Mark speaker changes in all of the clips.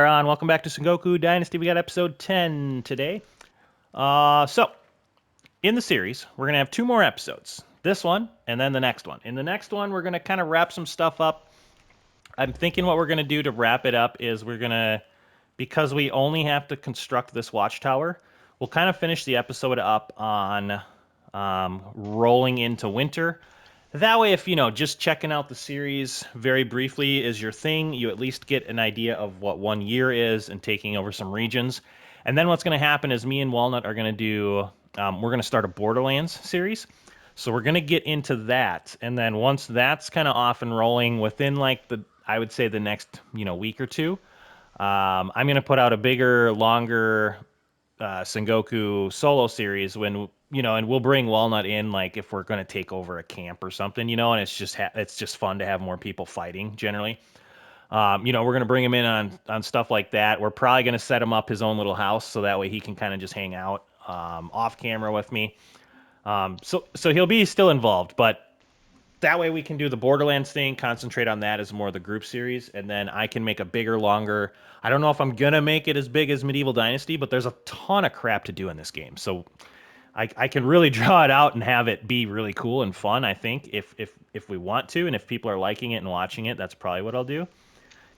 Speaker 1: are on. Welcome back to Sengoku Dynasty. We got episode 10 today. So, in the series, we're going to have two more episodes. This one, and then the next one. In the next one, we're going to kind of wrap some stuff up. I'm thinking what we're going to do to wrap it up is we're going to, because we only have to construct this watchtower, we'll kind of finish the episode up on rolling into winter. That way, if, just checking out the series very briefly is your thing, you at least get an idea of what 1 year is and taking over some regions. And then what's going to happen is me and Walnut are going to do, we're going to start a Borderlands series. So we're going to get into that. And then once that's kind of off and rolling within I would say the next, week or two, I'm going to put out a bigger, longer Sengoku solo series when and we'll bring Walnut in if we're going to take over a camp or something, and it's just fun to have more people fighting generally. We're going to bring him in on stuff like that. We're probably going to set him up his own little house so that way he can kind of just hang out off camera with me. So he'll be still involved, but that way we can do the Borderlands thing, concentrate on that as more of the group series, and then I can make a bigger, longer... I don't know if I'm going to make it as big as Medieval Dynasty, but there's a ton of crap to do in this game. So I can really draw it out and have it be really cool and fun, I think, if we want to, and if people are liking it and watching it, that's probably what I'll do.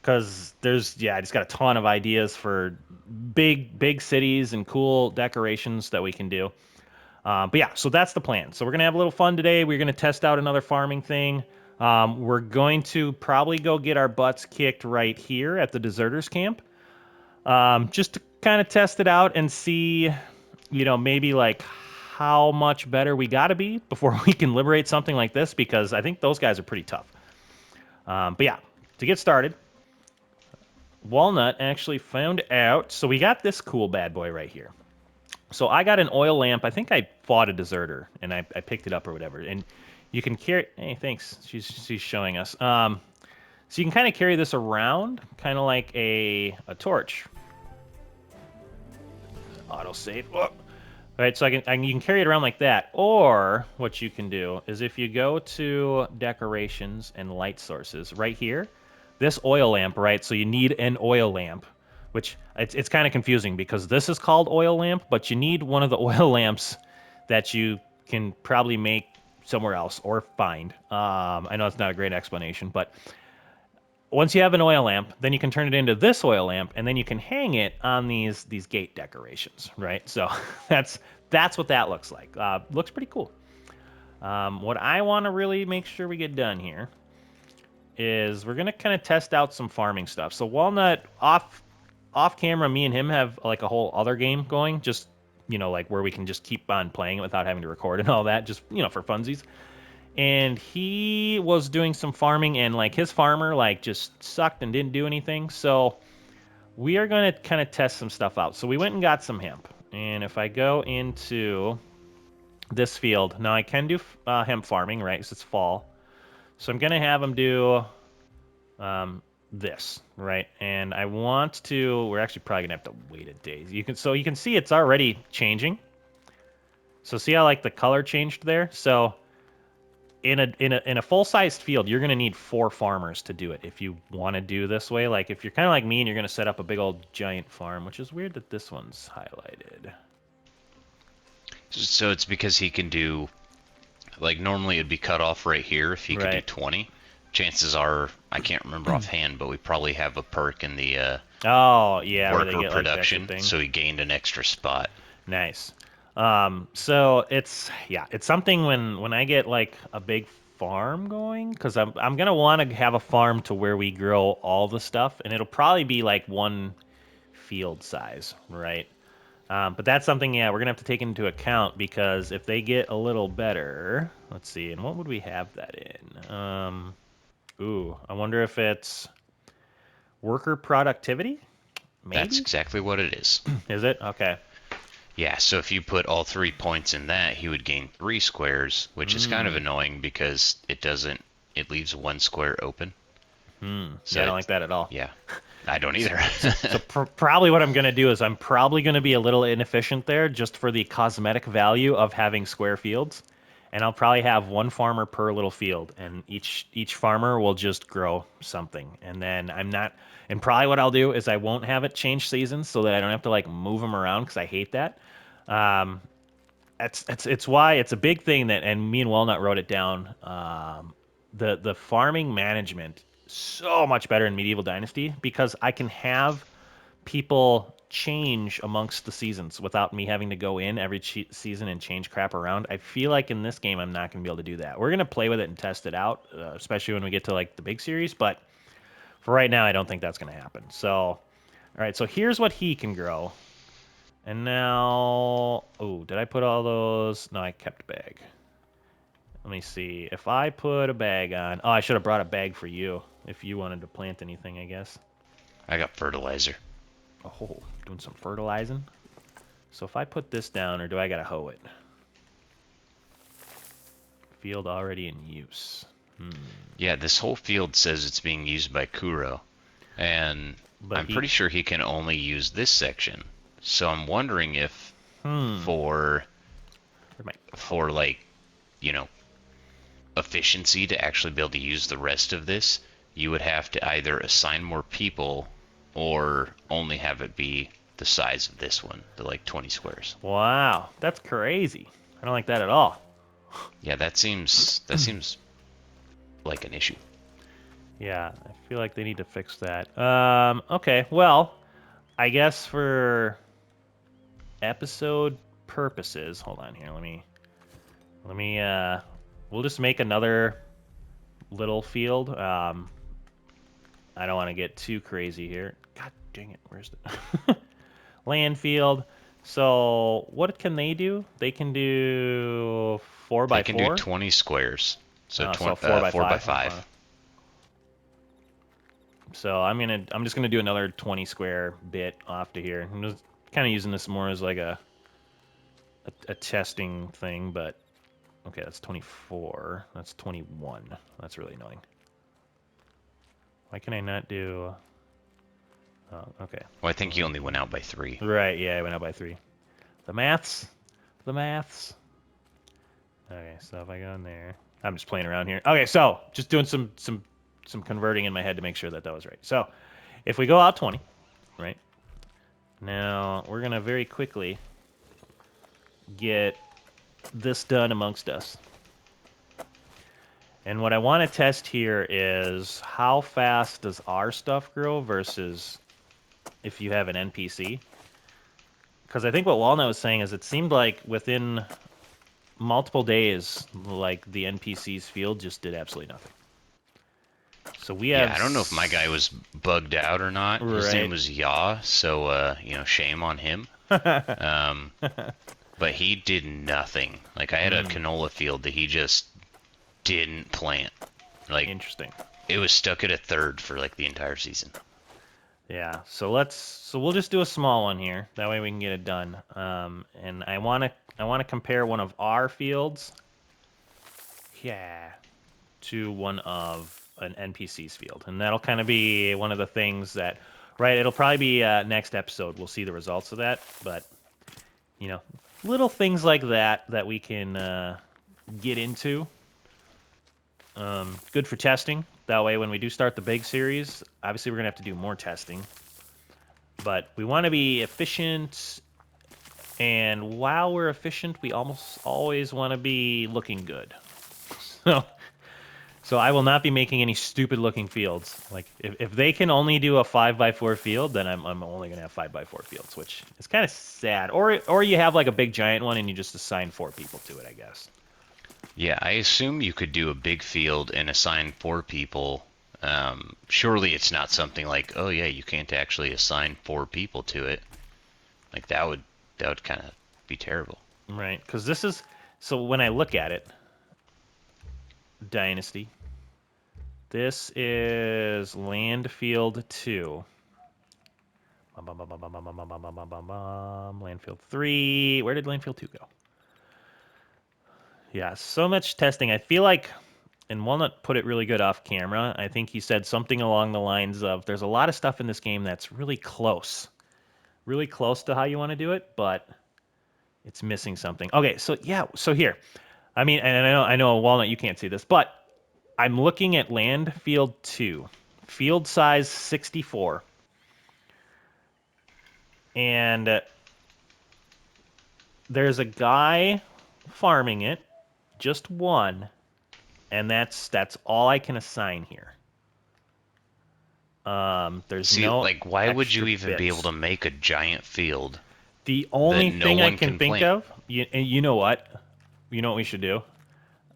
Speaker 1: Because I just got a ton of ideas for big cities and cool decorations that we can do. But yeah, so that's the plan. So we're going to have a little fun today. We're going to test out another farming thing. We're going to probably go get our butts kicked right here at the deserters camp. Just to kind of test it out and see, maybe how much better we got to be before we can liberate something like this, because I think those guys are pretty tough. But yeah, to get started, Walnut actually found out. So we got this cool bad boy right here. So I got an oil lamp. I think I fought a deserter, and I picked it up or whatever. And you can carry... Hey, thanks. She's showing us. So you can kind of carry this around, kind of like a torch. Autosave. Whoa. All right, so you can carry it around like that. Or what you can do is if you go to decorations and light sources right here, this oil lamp, right? So you need an oil lamp. Which, it's kind of confusing because this is called oil lamp, but you need one of the oil lamps that you can probably make somewhere else or find. I know it's not a great explanation, but once you have an oil lamp, then you can turn it into this oil lamp, and then you can hang it on these gate decorations, right? So that's what that looks like. Looks pretty cool. What I want to really make sure we get done here is we're going to kind of test out some farming stuff. So Walnut, off camera, me and him have a whole other game going, just where we can just keep on playing it without having to record and all that, just for funsies. And he was doing some farming, and his farmer just sucked and didn't do anything. So we are going to kind of test some stuff out. So we went and got some hemp, and if I go into this field now, I can do hemp farming, right? Because it's fall. So I'm going to have him do this, right? And I want to... We're actually probably gonna have to wait a day. You can see it's already changing. So see how the color changed there? So in a full-sized field, you're gonna need 4 farmers to do it if you want to do this way. If you're kind of like me and you're gonna set up a big old giant farm, which is weird that this one's highlighted.
Speaker 2: So it's because he can do, normally it'd be cut off right here if he could do 20. Chances are, I can't remember offhand, but we probably have a perk in the worker production, so he gained an extra spot.
Speaker 1: Nice. So it's something when I get a big farm going, because I'm gonna want to have a farm to where we grow all the stuff, and it'll probably be one field size, right? But that's something, we're gonna have to take into account, because if they get a little better, let's see, and what would we have that in? Ooh, I wonder if it's worker productivity? Maybe?
Speaker 2: That's exactly what it is.
Speaker 1: Is it? Okay.
Speaker 2: Yeah, so if you put all 3 points in that, he would gain 3 squares, which is kind of annoying because it leaves 1 square open.
Speaker 1: So I don't like that at all.
Speaker 2: Yeah, I don't either.
Speaker 1: So probably what I'm going to do is I'm probably going to be a little inefficient there just for the cosmetic value of having square fields. and I'll probably have one farmer per little field, and each farmer will just grow something. And then and probably what I'll do is I won't have it change seasons so that I don't have to like move them around because I hate that. Um, it's why it's a big thing that, and me and Walnut wrote it down. The farming management so much better in Medieval Dynasty because I can have people change amongst the seasons without me having to go in every season and change crap around. I feel like in this game I'm not going to be able to do that. We're going to play with it and test it out, especially when we get to like the big series, but for right now I don't think that's going to happen. So, all right, so here's what he can grow. And now, oh, did I put all those? No, I kept a bag. Let me see. If I put a bag on, oh, I should have brought a bag for you if you wanted to plant anything, I guess.
Speaker 2: I got fertilizer.
Speaker 1: Oh, doing some fertilizing. So if I put this down, or do I gotta hoe it? Field already in use.
Speaker 2: Yeah, this whole field says it's being used by Kuro, and I'm pretty sure he can only use this section. So I'm wondering if for like, efficiency to actually be able to use the rest of this, you would have to either assign more people or only have it be the size of this one, the like 20 squares.
Speaker 1: Wow, that's crazy. I don't like that at all.
Speaker 2: Yeah, that seems like an issue.
Speaker 1: Yeah, I feel like they need to fix that. Okay, well, I guess for episode purposes, hold on here. We'll just make another little field. I don't want to get too crazy here. God dang it, where's the land field? So what can they do? They can do 4 by 4.
Speaker 2: They can do 20 squares. So,
Speaker 1: so 4 by
Speaker 2: 4 by
Speaker 1: 5.
Speaker 2: 5.
Speaker 1: So I'm just gonna do another 20 square bit off to here. I'm just kind of using this more as like a testing thing, but okay, that's 24. That's 21. That's really annoying. Why can I not do? Oh, okay.
Speaker 2: Well, I think you only went out by 3.
Speaker 1: Right, yeah, I went out by 3. The maths. Okay, so if I go in there, I'm just playing around here. Okay, so just doing some converting in my head to make sure that was right. So if we go out 20, right? Now we're gonna very quickly get this done amongst us. And what I want to test here is how fast does our stuff grow versus if you have an NPC. Because I think what Walnut was saying is it seemed like within multiple days, like the NPC's field just did absolutely nothing. So we have...
Speaker 2: Yeah, I don't know if my guy was bugged out or not. Right. His name was Yaw, so, shame on him. But he did nothing. Like, I had a canola field that he just didn't plant. Like,
Speaker 1: interesting.
Speaker 2: It was stuck at a third for, like, the entire season.
Speaker 1: Yeah, so we'll just do a small one here. That way we can get it done. And I want to compare one of our fields, to one of an NPC's field, and that'll kind of be one of the things that, right? It'll probably be next episode. We'll see the results of that, but little things like that we can get into. Good for testing. That way, when we do start the big series, obviously we're going to have to do more testing. But we want to be efficient, and while we're efficient, we almost always want to be looking good. So I will not be making any stupid-looking fields. Like, if they can only do a 5x4 field, then I'm only going to have 5x4 fields, which is kind of sad. Or you have, like, a big giant one, and you just assign 4 people to it, I guess.
Speaker 2: Yeah, I assume you could do a big field and assign 4 people. Surely it's not something like, oh yeah, you can't actually assign 4 people to it. Like that would kind of be terrible.
Speaker 1: Right, because this is, so when I look at it, Dynasty, this is land field 2. Land field 3. Where did land field 2 go? Yeah, so much testing. I feel like, and Walnut put it really good off camera, I think he said something along the lines of, there's a lot of stuff in this game that's really close to how you want to do it, but it's missing something. Okay, so yeah, so here, I mean, and I know, Walnut, you can't see this, but I'm looking at land field 2, field size 64, and there's a guy farming it, just one, and that's all I can assign here. There's
Speaker 2: See,
Speaker 1: no
Speaker 2: like, why would
Speaker 1: extra
Speaker 2: you even be able
Speaker 1: bits.
Speaker 2: to make a giant field
Speaker 1: The
Speaker 2: that
Speaker 1: only
Speaker 2: no
Speaker 1: thing I
Speaker 2: one
Speaker 1: can
Speaker 2: can
Speaker 1: think
Speaker 2: plant?
Speaker 1: of, you know what? You know what we should do?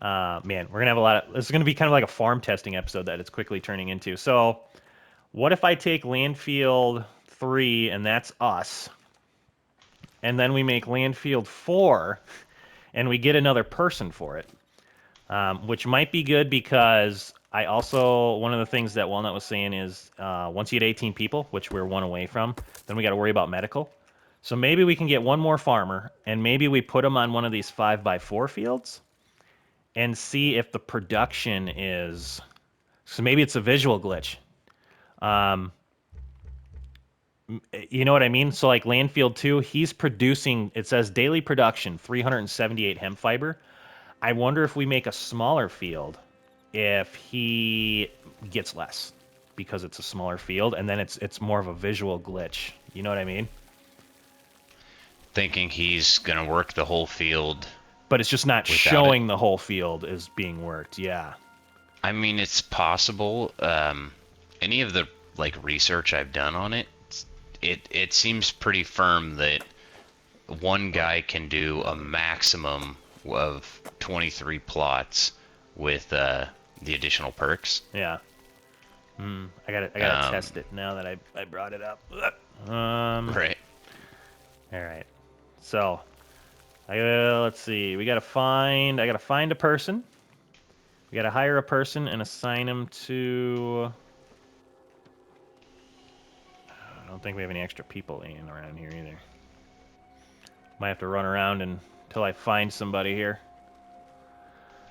Speaker 1: Man, we're gonna have a lot of. This is gonna be kind of like a farm testing episode that it's quickly turning into. So, what if I take Landfield 3 and that's us, and then we make Landfield 4 and we get another person for it, which might be good because I also one of the things that Walnut was saying is once you get 18 people, which we're one away from, then we got to worry about medical. So maybe we can get one more farmer, and maybe we put them on one of these 5x4 fields and see if the production is. So maybe it's a visual glitch. Um, you know what I mean? So like Landfield 2, he's producing. It says daily production 378 hemp fiber. I wonder if we make a smaller field, if he gets less because it's a smaller field, and then it's more of a visual glitch. You know what I mean?
Speaker 2: Thinking he's gonna work the whole field
Speaker 1: But it's just not
Speaker 2: without it.
Speaker 1: showing the whole field is being worked. Yeah.
Speaker 2: I mean, it's possible. Any of the like research I've done on it, it seems pretty firm that one guy can do a maximum of 23 plots with the additional perks.
Speaker 1: Yeah. I gotta test it now that I brought it up.
Speaker 2: Right.
Speaker 1: All right. So, let's see. I gotta find a person. We gotta hire a person and assign him to. I don't think we have any extra people in around here either. Might have to run around until I find somebody here.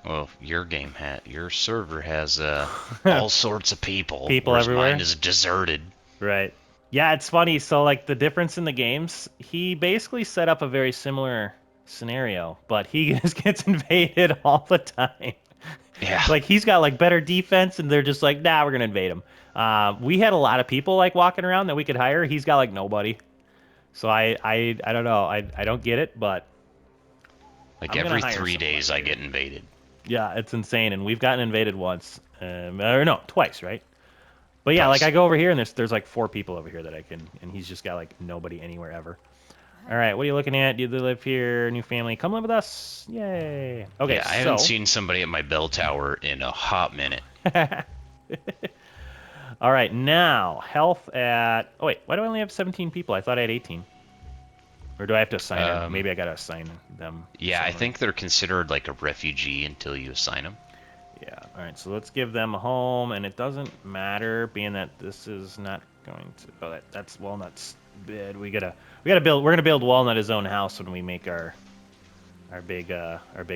Speaker 2: Well, your server has all sorts of people,
Speaker 1: People
Speaker 2: whereas
Speaker 1: everywhere.
Speaker 2: mine is deserted.
Speaker 1: Right. Yeah, it's funny. So, like, the difference in the games, he basically set up a very similar scenario, but he just gets invaded all the time.
Speaker 2: Yeah.
Speaker 1: Like, he's got, like, better defense, and they're just like, nah, we're going to invade him. We had a lot of people, like, walking around that we could hire. He's got, like, nobody. So, I don't know. I don't get it, but
Speaker 2: Like
Speaker 1: I'm
Speaker 2: every
Speaker 1: gonna hire
Speaker 2: 3 days I
Speaker 1: somebody.
Speaker 2: get invaded.
Speaker 1: Yeah, it's insane, and we've gotten invaded once. Or no, twice, right? But yeah, like
Speaker 2: Twice.
Speaker 1: I go over here and there's like 4 people over here that I can, and he's just got like nobody anywhere ever. All right, what are you looking at? Do they live here? New family? Come live with us! Yay! Okay,
Speaker 2: Yeah, I haven't seen somebody at my bell tower in a hot minute.
Speaker 1: All right, now health at. Oh wait, why do I only have 17 people? I thought I had 18. Or do I have to assign them? Maybe I gotta assign them.
Speaker 2: Yeah, I
Speaker 1: somewhere.
Speaker 2: think they're considered like a refugee until you assign them.
Speaker 1: Yeah. All right. So let's give them a home, and it doesn't matter, being that this is not going to. Oh, that's Walnut's bed. We gotta build. We're gonna build Walnut his own house when we make our big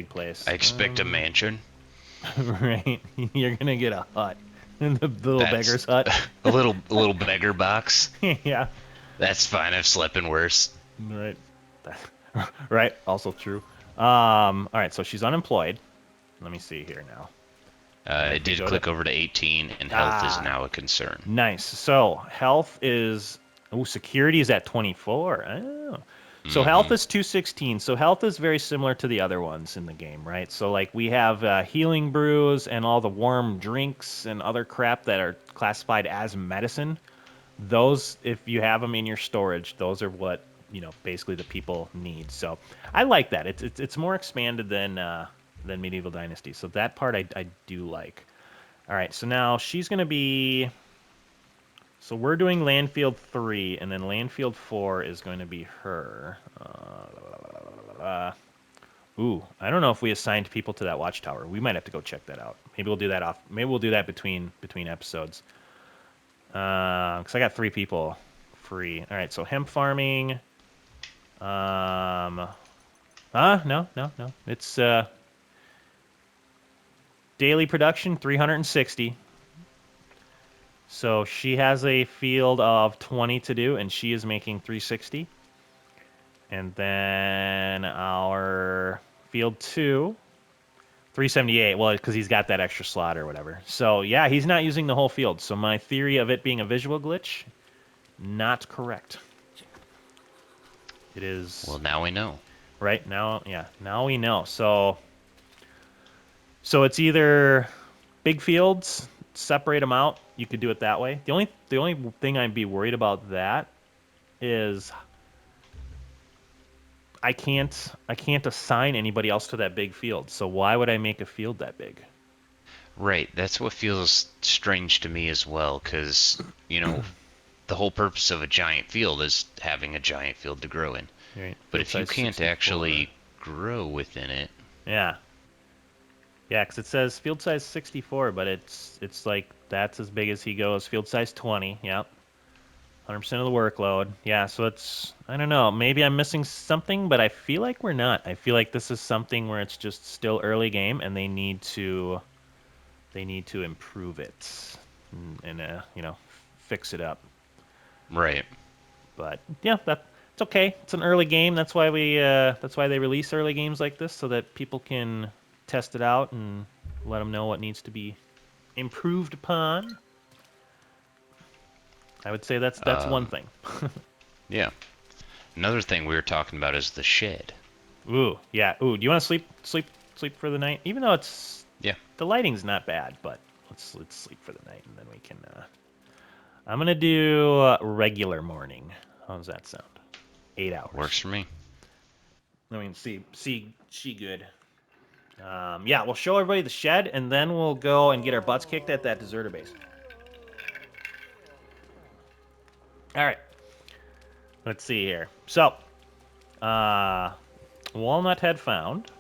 Speaker 1: place.
Speaker 2: I expect a mansion.
Speaker 1: Right. You're gonna get a hut, the little
Speaker 2: That's
Speaker 1: beggar's hut.
Speaker 2: a little beggar box.
Speaker 1: Yeah.
Speaker 2: That's fine. I've slept in worse.
Speaker 1: Right. Right. Also true. All right. So she's unemployed. Let me see here now.
Speaker 2: I did click over to 18, and health is now a concern.
Speaker 1: Nice. So health is. Oh, security is at 24. Oh. So health is 216. So health is very similar to the other ones in the game, right? So like we have healing brews and all the warm drinks and other crap that are classified as medicine. Those, if you have them in your storage, those are what basically the people need. So I like that. It's more expanded than Medieval Dynasty. So that part I do like. All right. So now she's gonna be. So we're doing Landfield 3, and then Landfield 4 is going to be her. Ooh, I don't know if we assigned people to that watchtower. We might have to go check that out. Maybe we'll do that off. Maybe we'll do that between episodes. Because I got 3 people free. All right, so hemp farming. No. It's daily production 360. So she has a field of 20 to do, and she is making 360. And then our field 2 378. Well, because he's got that extra slot or whatever. So yeah, he's not using the whole field. So my theory of it being a visual glitch, not correct. It is.
Speaker 2: Well, now we know.
Speaker 1: Right now, yeah. Now we know. So it's either big fields, separate them out. You could do it that way. The only thing I'd be worried about that is I can't assign anybody else to that big field. So why would I make a field that big?
Speaker 2: Right. That's what feels strange to me as well, because the whole purpose of a giant field is having a giant field to grow in.
Speaker 1: Right.
Speaker 2: But if you can't
Speaker 1: 64.
Speaker 2: actually grow within it,
Speaker 1: yeah, because it says field size 64, but it's like that's as big as he goes. Field size 20. Yep. 100% of the workload. Yeah, so it's, I don't know, maybe I'm missing something, but I feel like we're not. I feel like this is something where it's just still early game and they need to improve it and fix it up.
Speaker 2: right.
Speaker 1: But yeah, it's okay. It's an early game. That's why they release early games like this so that people can test it out and let them know what needs to be improved upon. I would say that's one thing.
Speaker 2: Yeah. Another thing we were talking about is the shed.
Speaker 1: Ooh, yeah. Ooh, do you want to sleep for the night? Even though the lighting's not bad, but let's sleep for the night and then we can. I'm gonna do regular morning. How does that sound? 8 hours.
Speaker 2: Works for me.
Speaker 1: I mean, see, she good. Yeah, we'll show everybody the shed and then we'll go and get our butts kicked at that deserter base. All right. Let's see here. So, Walnut had found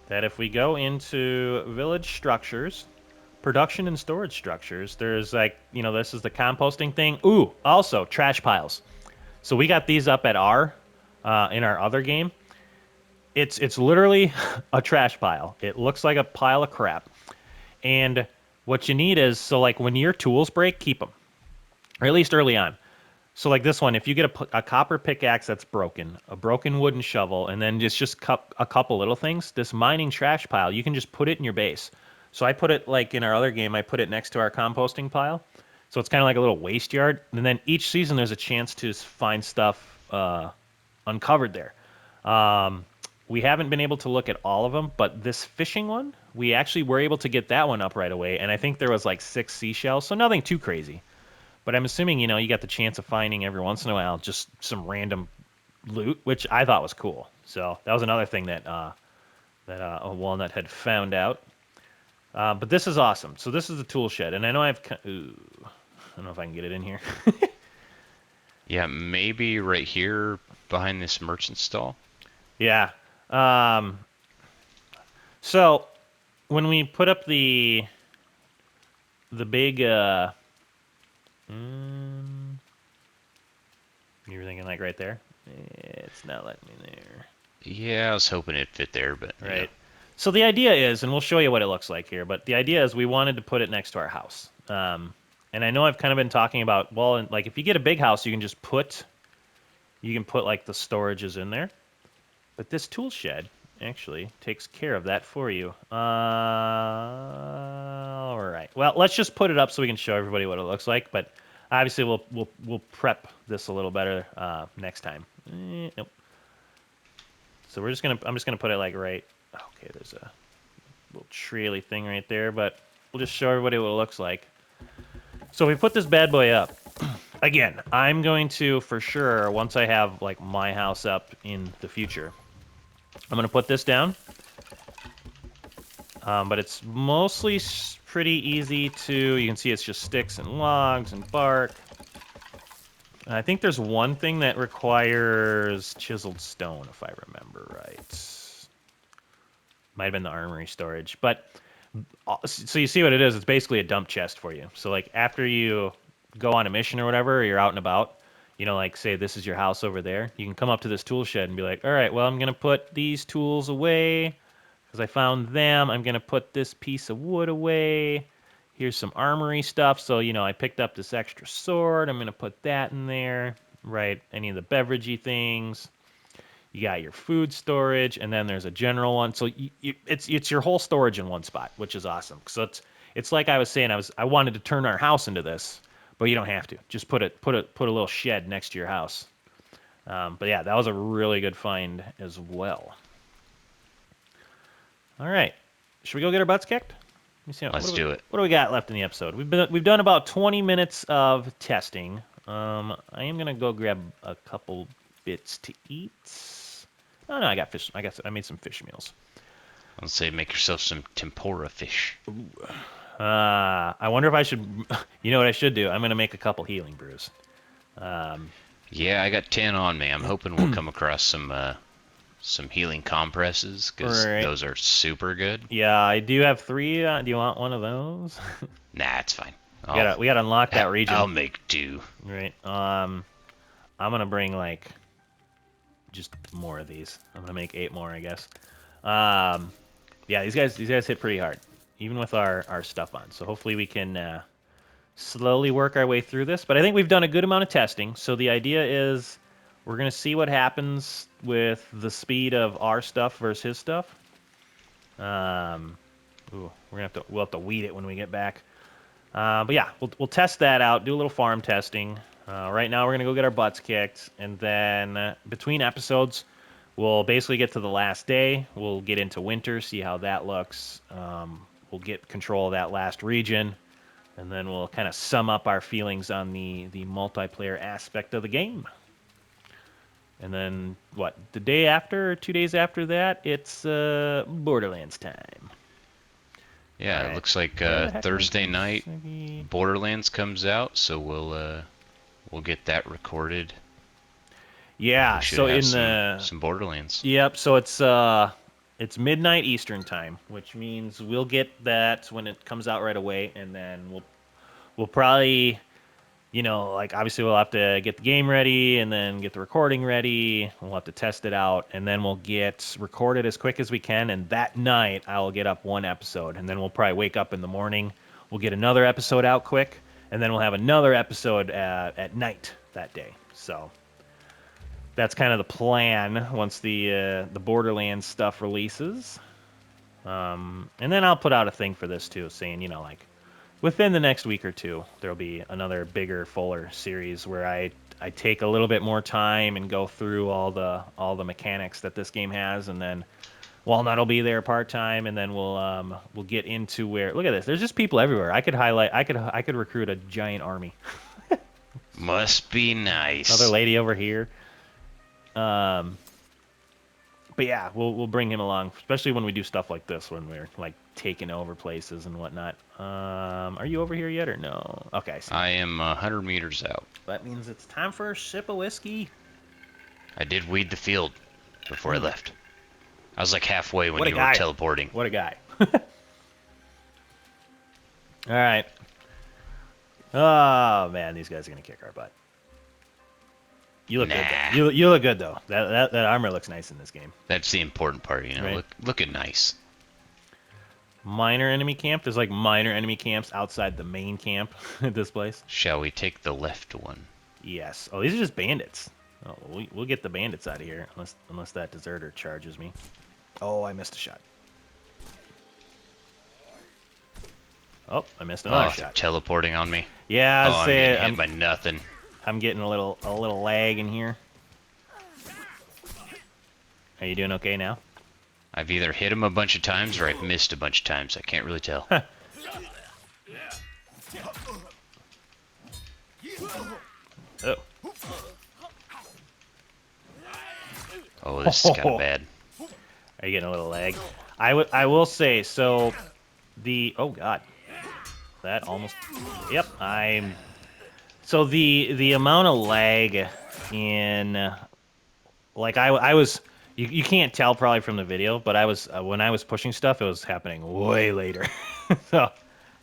Speaker 1: that if we go into village structures, production and storage structures, there's this is the composting thing. Ooh, also trash piles. So we got these up at in our other game. It's literally a trash pile. It looks like a pile of crap. And what you need is, so like when your tools break, keep them. Or at least early on. So like this one, if you get a copper pickaxe that's broken, a broken wooden shovel, and then just a couple little things, this mining trash pile, you can just put it in your base. So I put it, like in our other game, I put it next to our composting pile. So it's kind of like a little waste yard. And then each season there's a chance to find stuff uncovered there. We haven't been able to look at all of them, but this fishing one, we actually were able to get that one up right away. And I think there was like 6 seashells, so nothing too crazy. But I'm assuming, you got the chance of finding every once in a while just some random loot, which I thought was cool. So that was another thing that Walnut had found out. But this is awesome. So this is the tool shed, and I know I don't know if I can get it in here.
Speaker 2: Yeah, maybe right here behind this merchant stall.
Speaker 1: Yeah. So when we put up the big you were thinking like right there? It's not letting me there.
Speaker 2: Yeah, I was hoping it'd fit there, but
Speaker 1: right. Yeah. So the idea is, and we'll show you what it looks like here, but the idea is we wanted to put it next to our house. And I know I've kind of been talking about, well, like if you get a big house, you can put like the storages in there. But this tool shed actually takes care of that for you. All right. Well, let's just put it up so we can show everybody what it looks like. But obviously, we'll prep this a little better next time. Nope. So I'm just gonna put it like right. Okay, there's a little traily thing right there, but we'll just show everybody what it looks like. So we put this bad boy up. Again, I'm going to, for sure, once I have like my house up in the future, I'm going to put this down. But it's mostly pretty easy to, you can see it's just sticks and logs and bark. And I think there's one thing that requires chiseled stone, if I remember right. Might have been the armory storage. But, so you see what it is. It's basically a dump chest for you. So like after you go on a mission or whatever, or you're out and about, like say this is your house over there, you can come up to this tool shed and be like, all right, well, I'm going to put these tools away because I found them. I'm going to put this piece of wood away. Here's some armory stuff. So, I picked up this extra sword. I'm going to put that in there, right? Any of the beveragey things. You got your food storage, and then there's a general one. So it's your whole storage in one spot, which is awesome. So it's like I was saying, I wanted to turn our house into this, but you don't have to. Just put a little shed next to your house. But yeah, that was a really good find as well. All right, should we go get our butts kicked? Let me see.
Speaker 2: Let's do it.
Speaker 1: What do we got left in the episode? We've done about 20 minutes of testing. I am gonna go grab a couple bits to eat. Oh no, I got fish. I made some fish meals.
Speaker 2: Let's say make yourself some tempura fish.
Speaker 1: Ooh. I wonder if I should. You know what I should do? I'm gonna make a couple healing brews.
Speaker 2: Yeah, I got 10 on me. I'm hoping we'll come across some healing compresses because those are super good.
Speaker 1: Yeah, I do have 3. Do you want one of those?
Speaker 2: Nah, it's fine.
Speaker 1: We gotta unlock that region.
Speaker 2: I'll make do.
Speaker 1: Right. I'm gonna bring like just more of these. I'm gonna make 8 more, I guess. Yeah, these guys hit pretty hard, even with our stuff on. So hopefully we can slowly work our way through this. But I think we've done a good amount of testing. So the idea is we're gonna see what happens with the speed of our stuff versus his stuff. We'll have to weed it when we get back. But yeah, we'll test that out. Do a little farm testing. Right now we're gonna go get our butts kicked, and then between episodes, we'll basically get to the last day. We'll get into winter, see how that looks. We'll get control of that last region, and then we'll kind of sum up our feelings on the multiplayer aspect of the game. And then what? The day after, or 2 days after that, it's Borderlands time.
Speaker 2: Yeah, it looks like Thursday night Borderlands comes out, so we'll get that recorded.
Speaker 1: Yeah, so in
Speaker 2: some Borderlands.
Speaker 1: Yep, so it's midnight Eastern time, which means we'll get that when it comes out right away, and then we'll probably, like obviously we'll have to get the game ready and then get the recording ready. We'll have to test it out, and then we'll get recorded as quick as we can. And that night I'll get up 1 episode, and then we'll probably wake up in the morning. We'll get another episode out quick, and then we'll have another episode at night that day. So that's kind of the plan once the Borderlands stuff releases. And then I'll put out a thing for this too, saying, like, within the next week or 2, there'll be another bigger, fuller series where I take a little bit more time and go through all the mechanics that this game has, and then Walnut will be there part-time, and then we'll get into where, look at this, there's just people everywhere. I could recruit a giant army.
Speaker 2: Must be nice.
Speaker 1: Another lady over here. But yeah, we'll bring him along, especially when we do stuff like this, when we're like taking over places and whatnot. Are you over here yet or no? Okay.
Speaker 2: I am 100 meters out.
Speaker 1: That means it's time for a sip of whiskey.
Speaker 2: I did weed the field before I left. I was like halfway when you were teleporting.
Speaker 1: What a guy. All right. Oh man, these guys are gonna kick our butt. You look good though. You look good though. That armor looks nice in this game.
Speaker 2: That's the important part, Right? Looking nice.
Speaker 1: Minor enemy camp. There's like minor enemy camps outside the main camp at this place.
Speaker 2: Shall we take the left one?
Speaker 1: Yes. Oh, these are just bandits. Oh, we'll get the bandits out of here unless that deserter charges me. Oh, I missed a shot. Oh, I missed another shot.
Speaker 2: Teleporting on me.
Speaker 1: Yeah,
Speaker 2: I'm getting hit by nothing.
Speaker 1: I'm getting a little lag in here. Are you doing okay now?
Speaker 2: I've either hit him a bunch of times or I've missed a bunch of times. I can't really tell.
Speaker 1: Oh.
Speaker 2: Oh, this is kind of bad.
Speaker 1: Are you getting a little lag? I will say, so oh god. That almost, yep, so the amount of lag in, like I was, you can't tell probably from the video, but when I was pushing stuff, it was happening way later. So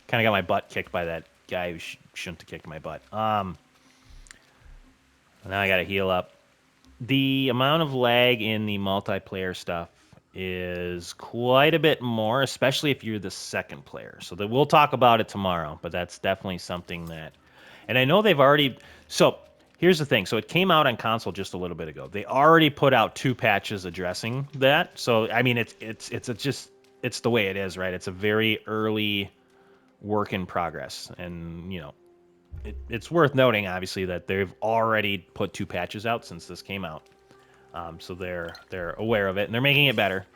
Speaker 1: kind of got my butt kicked by that guy who shouldn't have kicked my butt. Now I gotta heal up. The amount of lag in the multiplayer stuff is quite a bit more, especially if you're the second player. So we'll talk about it tomorrow, but that's definitely something that, and I know they've already, so here's the thing. So it came out on console just a little bit ago. They already put out 2 patches addressing that. So I mean, it's the way it is, right? It's a very early work in progress, and you know, it's worth noting, obviously, that they've already put 2 patches out since this came out. So they're aware of it and they're making it better.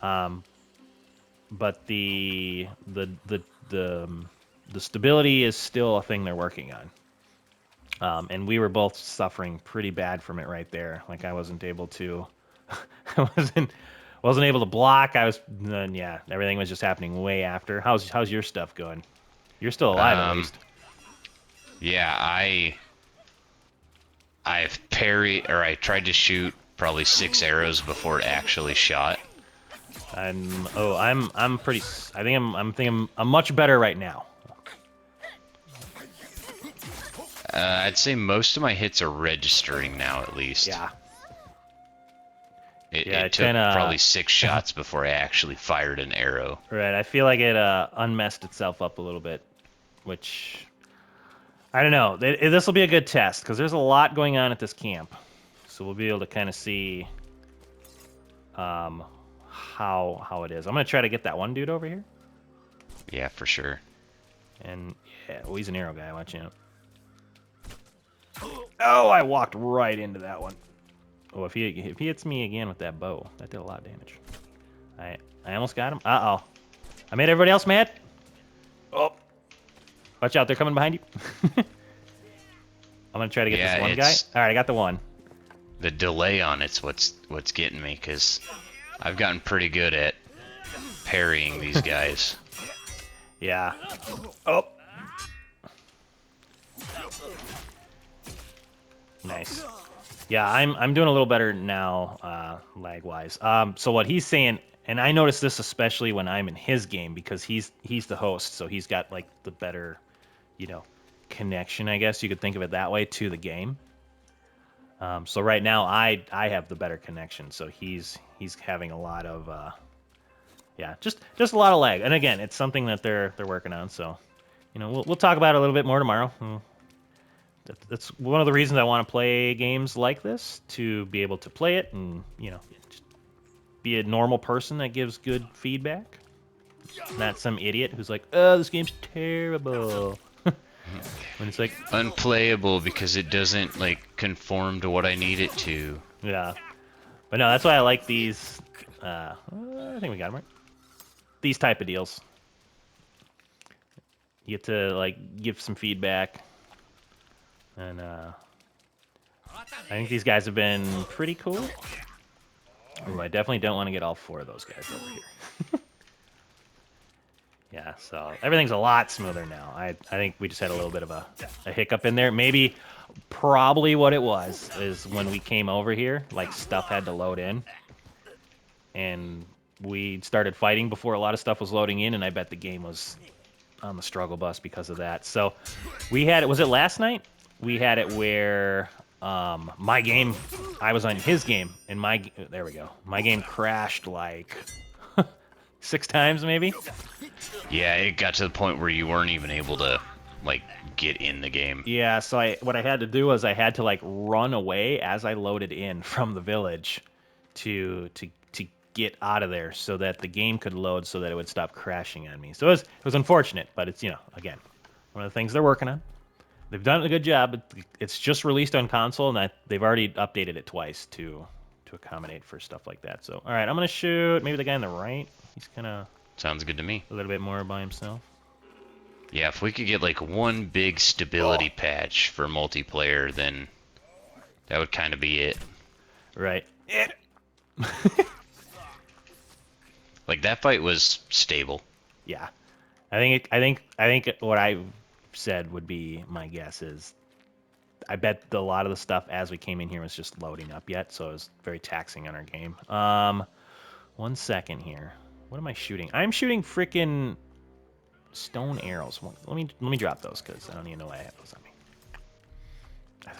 Speaker 1: But the stability is still a thing they're working on. And we were both suffering pretty bad from it right there. Like I wasn't able to, I wasn't able to block. Yeah, everything was just happening way after. How's your stuff going? You're still alive at least.
Speaker 2: Yeah, I've parried, or I tried to shoot probably 6 arrows before it actually shot.
Speaker 1: I'm pretty. I think I'm much better right now.
Speaker 2: I'd say most of my hits are registering now, at least.
Speaker 1: Yeah.
Speaker 2: It took probably 6 shots before I actually fired an arrow.
Speaker 1: Right. I feel like it unmessed itself up a little bit, which I don't know. This will be a good test because there's a lot going on at this camp, so we'll be able to kind of see how it is. I'm gonna try to get that one dude over here.
Speaker 2: Yeah, for sure.
Speaker 1: And yeah, well, he's an arrow guy. Watch out. Oh, I walked right into that one. Oh, if he hits me again with that bow, that did a lot of damage. I almost got him. Uh-oh. I made everybody else mad. Oh. Watch out, they're coming behind you. I'm gonna try to get this one guy. All right, I got the one.
Speaker 2: The delay on it's what's getting me, because I've gotten pretty good at parrying these guys.
Speaker 1: Yeah. Oh. Nice. Yeah, I'm doing a little better now, lag-wise. So what he's saying, and I notice this especially when I'm in his game because he's the host, so he's got like the better, you know, connection, I guess you could think of it that way, to the game. So right now I have the better connection, so he's having a lot of yeah, just a lot of lag. And again, it's something that they're working on, so you know, we'll talk about it a little bit more tomorrow. That's one of the reasons I want to play games like this, to be able to play it and, you know, just be a normal person that gives good feedback. Not some idiot who's like, oh, this game's terrible. When it's like
Speaker 2: unplayable because it doesn't like conform to what I need it to.
Speaker 1: Yeah. But no, that's why I like these I think we got them right. These type of deals. You get to like give some feedback. And I think these guys have been pretty cool. Ooh, I definitely don't want to get all 4 of those guys over here. Yeah, so everything's a lot smoother now. I think we just had a little bit of a hiccup in there. Probably what it was is when we came over here, like stuff had to load in. And we started fighting before a lot of stuff was loading in, and I bet the game was on the struggle bus because of that. So we had, was it last night? We had it where my game, I was on his game, and there we go. My game crashed like 6 times maybe.
Speaker 2: Yeah, it got to the point where you weren't even able to like get in the game.
Speaker 1: Yeah, so what I had to do was I had to like run away as I loaded in from the village to get out of there so that the game could load so that it would stop crashing on me. So it was unfortunate, but it's, you know, again, one of the things they're working on. They've done a good job. It's just released on console, and they've already updated it twice to accommodate for stuff like that. So, all right, I'm going to shoot maybe the guy on the right. He's kind of...
Speaker 2: Sounds good to me.
Speaker 1: A little bit more by himself.
Speaker 2: Yeah, if we could get like one big stability patch for multiplayer, then that would kind of be it.
Speaker 1: Right.
Speaker 2: Like, that fight was stable.
Speaker 1: Yeah. I think what I said would be my guess is I bet a lot of the stuff as we came in here was just loading up yet, so it was very taxing on our game. 1 second here. What am I shooting? I'm shooting freaking stone arrows. Let me drop those because I don't even know why I have those on me.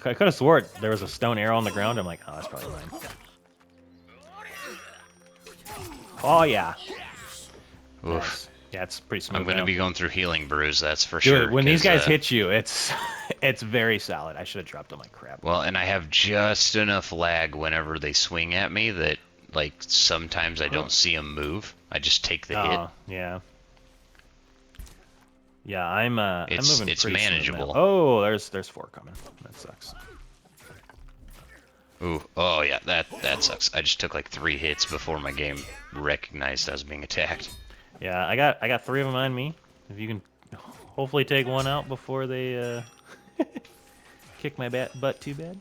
Speaker 1: I could have swore there was a stone arrow on the ground. I'm like, oh, that's probably mine. Oh yeah.
Speaker 2: Oof.
Speaker 1: Yeah, it's pretty smooth.
Speaker 2: I'm going to be going through healing brews, that's for
Speaker 1: Dude,
Speaker 2: sure.
Speaker 1: when these guys hit you, it's very solid. I should have dropped on my crap.
Speaker 2: Well, and I have just enough lag whenever they swing at me that, like, sometimes I don't see them move. I just take the hit.
Speaker 1: Yeah. Yeah, I'm moving
Speaker 2: it's
Speaker 1: pretty
Speaker 2: manageable.
Speaker 1: smooth now. Oh, there's 4 coming. That sucks.
Speaker 2: Ooh, oh yeah, that sucks. I just took like 3 hits before my game recognized I was being attacked.
Speaker 1: Yeah, I got 3 of them on me. If you can hopefully take one out before they kick my butt too bad.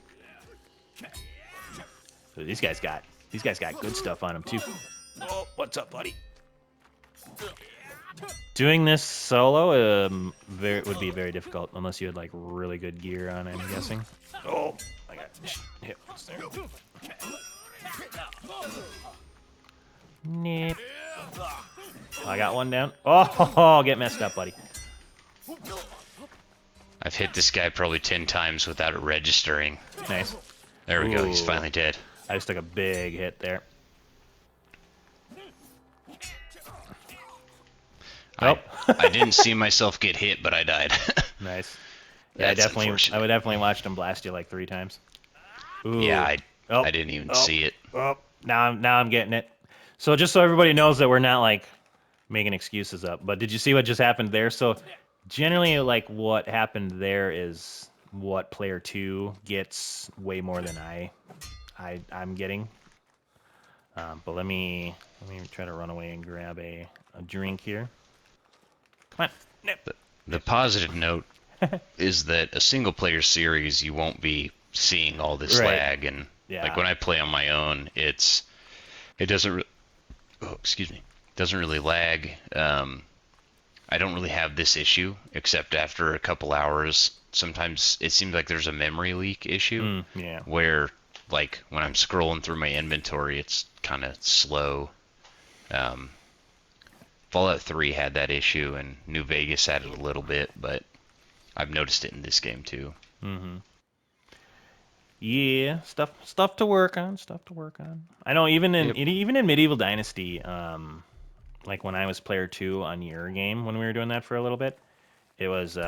Speaker 1: So these guys got good stuff on them too. Oh, what's up, buddy? Doing this solo would be very difficult unless you had like really good gear on, I'm guessing. Oh, I got hit once there. Nip. I got one down. Oh, get messed up, buddy.
Speaker 2: I've hit this guy probably 10 times without it registering.
Speaker 1: Nice.
Speaker 2: There we go, he's finally dead.
Speaker 1: I just took a big hit there. Nope.
Speaker 2: I didn't see myself get hit, but I died.
Speaker 1: Nice. Yeah, I would definitely watch him blast you like 3 times. Ooh.
Speaker 2: Yeah, I didn't even see it.
Speaker 1: Oh, now I'm getting it. So just so everybody knows that we're not like making excuses up, but did you see what just happened there? So generally, like what happened there is what player 2 gets way more than I'm getting. But let me try to run away and grab a drink here. Come on, Nip.
Speaker 2: The positive note is that a single player series, you won't be seeing all this lag, and like when I play on my own, it doesn't doesn't really lag. I don't really have this issue except after a couple hours. Sometimes it seems like there's a memory leak issue where like when I'm scrolling through my inventory, it's kind of slow. Fallout 3 had that issue, and New Vegas had it a little bit, but I've noticed it in this game too.
Speaker 1: Mm-hmm. Yeah, stuff to work on. I know even in Medieval Dynasty, like when I was player 2 on your game when we were doing that for a little bit, it was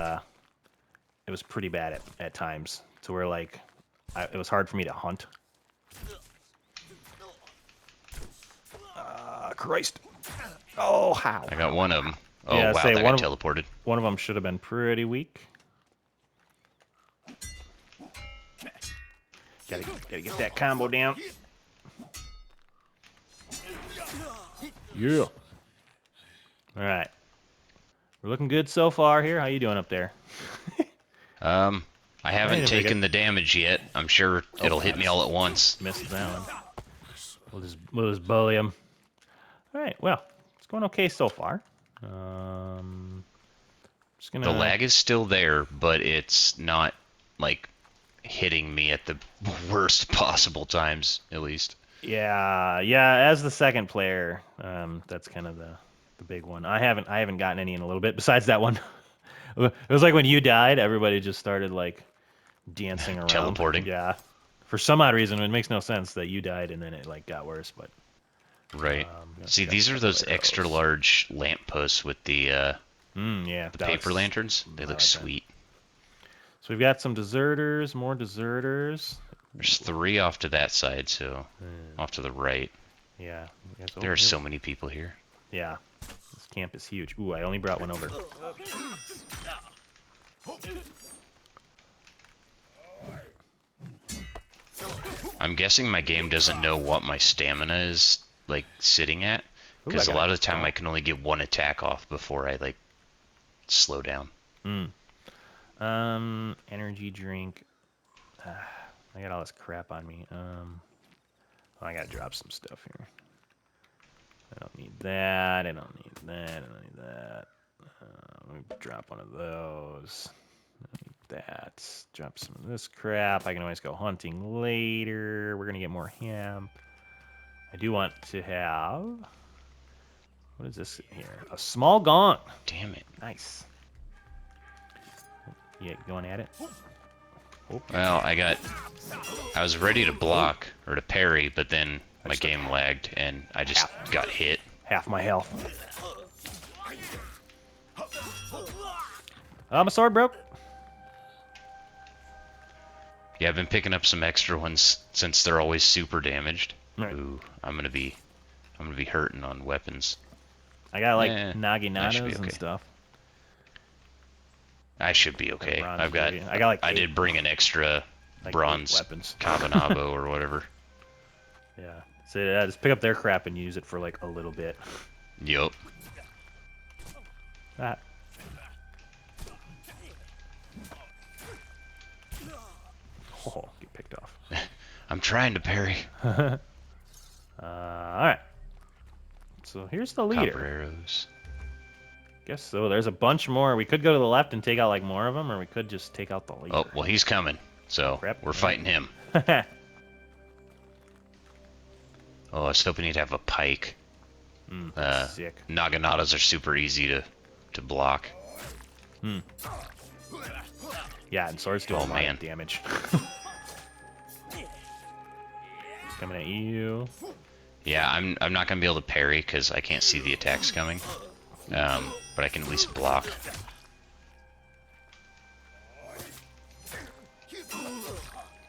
Speaker 1: pretty bad at times. To where like it was hard for me to hunt. Christ. Oh, how?
Speaker 2: I got one of them. Oh,
Speaker 1: yeah,
Speaker 2: wow, that got teleported.
Speaker 1: One of them should have been pretty weak. Gotta get that combo down. Yeah. All right. We're looking good so far here. How you doing up there?
Speaker 2: I haven't taken the damage yet. I'm sure it'll hit me all at once.
Speaker 1: Missed that one. We'll just bully him. All right. Well, it's going okay so far. Just gonna...
Speaker 2: The lag is still there, but it's not like hitting me at the worst possible times, at least.
Speaker 1: Yeah. As the second player, that's kind of the big one. I haven't gotten any in a little bit. Besides that one, it was like when you died, everybody just started like dancing around,
Speaker 2: teleporting.
Speaker 1: Yeah. For some odd reason, it makes no sense that you died and then it like got worse, but.
Speaker 2: Right. See, these are those extra large lampposts with the paper lanterns. They look sweet.
Speaker 1: So we've got some deserters, more deserters.
Speaker 2: There's 3 off to that side, so off to the right.
Speaker 1: Yeah.
Speaker 2: There are so many people here.
Speaker 1: Yeah. This camp is huge. Ooh, I only brought one over.
Speaker 2: I'm guessing my game doesn't know what my stamina is like sitting at, because a lot of the time I can only get 1 attack off before I like slow down.
Speaker 1: Energy drink. I got all this crap on me. I gotta drop some stuff here. I don't need that. I don't need that. Let me drop one of those. I don't need that. Drop some of this crap. I can always go hunting later. We're gonna get more hemp. I do want to have... What is this here? A small gong.
Speaker 2: Damn it.
Speaker 1: Nice. Yeah, going at it. Oh.
Speaker 2: Well, I was ready to block, or to parry, but then my game lagged, and I just got hit.
Speaker 1: Half my health. Oh, my sword broke.
Speaker 2: Yeah, I've been picking up some extra ones since they're always super damaged.
Speaker 1: Right.
Speaker 2: Ooh, I'm gonna be hurting on weapons.
Speaker 1: I got like
Speaker 2: I should be
Speaker 1: naginatas and
Speaker 2: okay.
Speaker 1: stuff.
Speaker 2: I should be okay.
Speaker 1: I got like
Speaker 2: I did bring an extra
Speaker 1: like
Speaker 2: bronze
Speaker 1: weapons.
Speaker 2: Kabanabo or whatever.
Speaker 1: Yeah. So yeah, just pick up their crap and use it for like a little bit.
Speaker 2: Yup.
Speaker 1: Ah. Oh, get picked off.
Speaker 2: I'm trying to parry.
Speaker 1: All right. So here's the leader.
Speaker 2: Copper arrows.
Speaker 1: Guess so. There's a bunch more. We could go to the left and take out like more of them, or we could just take out the leader.
Speaker 2: Oh, well, he's coming. So we're fighting him. Oh, I was hoping he'd have a pike.
Speaker 1: Sick.
Speaker 2: Naginatas are super easy to block.
Speaker 1: Yeah, and swords do a lot
Speaker 2: man.
Speaker 1: of damage. Coming at you.
Speaker 2: Yeah, I'm not gonna be able to parry because I can't see the attacks coming. But I can at least block.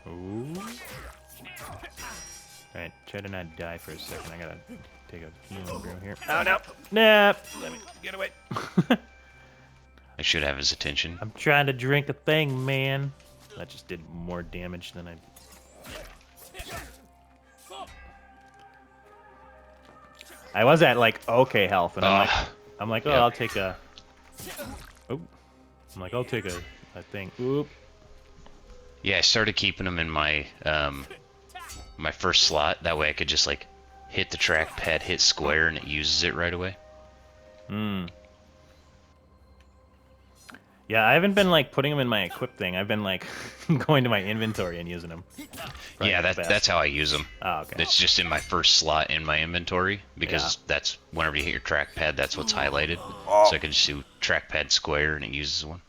Speaker 1: Ooh. Alright, try to not die for a second. I gotta take a healing brew here. Oh no! Nah! Let me get away.
Speaker 2: I should have his attention.
Speaker 1: I'm trying to drink a thing, man. That just did more damage than I... I was at like okay health, and I'm like, oh,
Speaker 2: Yep.
Speaker 1: I'll take a... Oh. I'm like, I'll take a thing. Oop.
Speaker 2: Yeah, I started keeping them in my my first slot. That way I could just like hit the trackpad, hit square, and it uses it right away.
Speaker 1: Yeah, I haven't been like putting them in my equip thing. I've been like going to my inventory and using them.
Speaker 2: Yeah, that's how I use them.
Speaker 1: Oh, okay.
Speaker 2: It's just in my first slot in my inventory because that's whenever you hit your trackpad, that's what's highlighted. So I can just do trackpad square and it uses one.